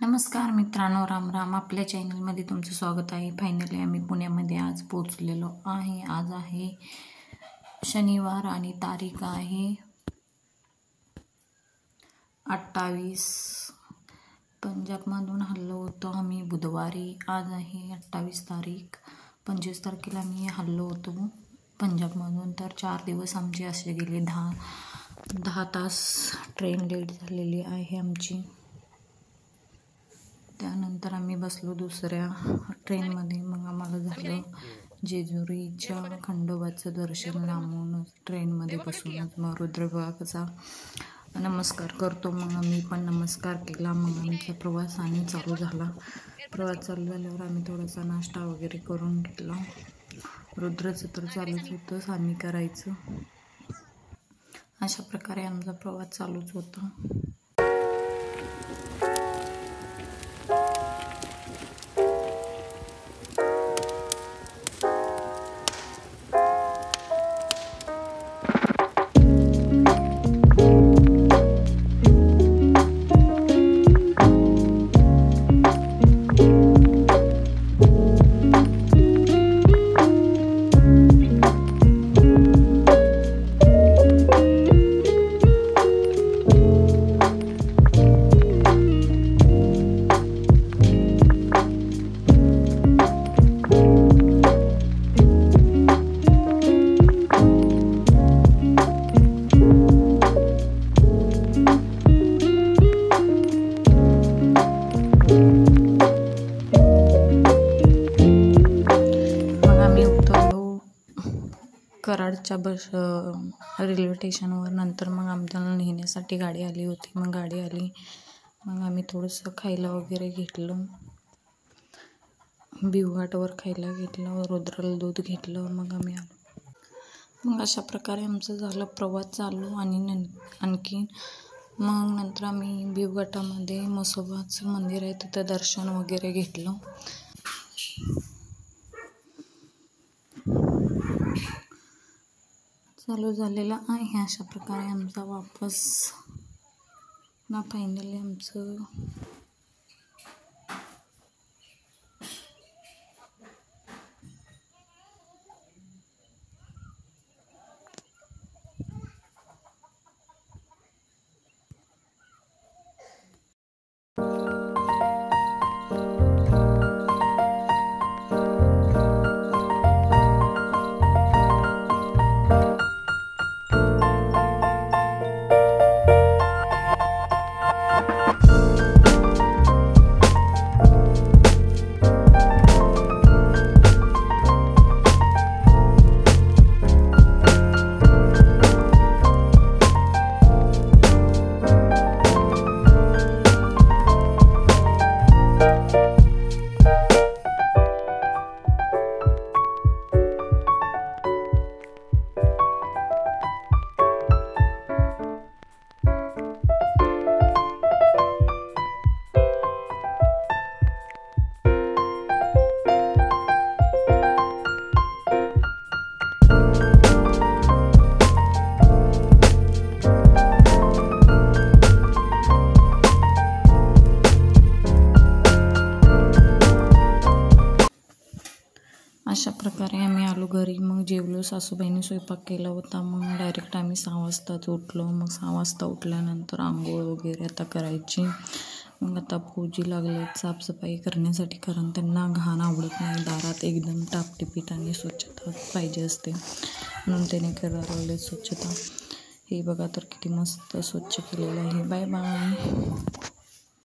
नमस्कार मित्रांनो, राम राम. आपल्या चॅनलमध्ये तुमचं स्वागत आहे. फायनली आम्ही पुण्यामध्ये आज पोचलेलो आहे. आज आहे शनिवार आणि तारीख आहे 28. पंजाबमधून हल्लो होतो आम्ही बुधवारी. आज आहे 28 तारीख. 25 तारखेला मी हल्लो होतो पंजाबमधून. तर 4 दिवस आमचे असे गेले. 10 तास ट्रेन लेट झालेली आहे आमची. त्यानंतर आम्ही बसलो दुसऱ्या ट्रेनमध्ये. मग आम्हाला झालं जेजुरीच्या खंडोबाचं दर्शन लांबूनच ट्रेनमध्ये बसूनच. मग रुद्रबाबाचा नमस्कार करतो. मग आम्ही पण नमस्कार केला. मग आमचा प्रवास आणि चालू झाला. प्रवास चालू झाल्यावर आम्ही थोडासा नाश्ता वगैरे करून घेतला. रुद्राचं तर चालूच होतं, आम्ही करायचं. अशा प्रकारे आमचा प्रवास चालूच होता. कराडच्या रेल्वे स्टेशनवर. नंतर मग आम्हाला नेण्यासाठी गाडी आली होती. मग गाडी आली. मग आम्ही थोडंसं खायला वगैरे घेतलं. भिवघाटवर खायला घेतलं. रुद्राला दूध घेतलं. मग आम्ही आलो. मग अशा प्रकारे आमचं झालं प्रवास चालू. आणि आणखी मग नंतर आम्ही भिवघाटामध्ये म्हसोबाचं मंदिर आहे तिथं दर्शन वगैरे घेतलं. चालू झालेला आहे. अशा प्रकारे आमचा वापस ना फायनली आमचं अशा प्रकारे आम्ही आलो घरी. मग जेवलो. सासूबाईंनी स्वयंपाक केला होता. मग डायरेक्ट आम्ही 6 वाजताच उठलो. मग 6 वाजता उठल्यानंतर आंघोळ वगैरे आता करायची. मग आता फौजी लागले साफसफाई करण्यासाठी, कारण त्यांना घाण आवडत नाही. दारात एकदम टापटीपीट आणि स्वच्छता पाहिजे असते, म्हणून त्याने करायला लागले स्वच्छता. हे बघा तर किती मस्त स्वच्छ केलेलं आहे. Bye bye.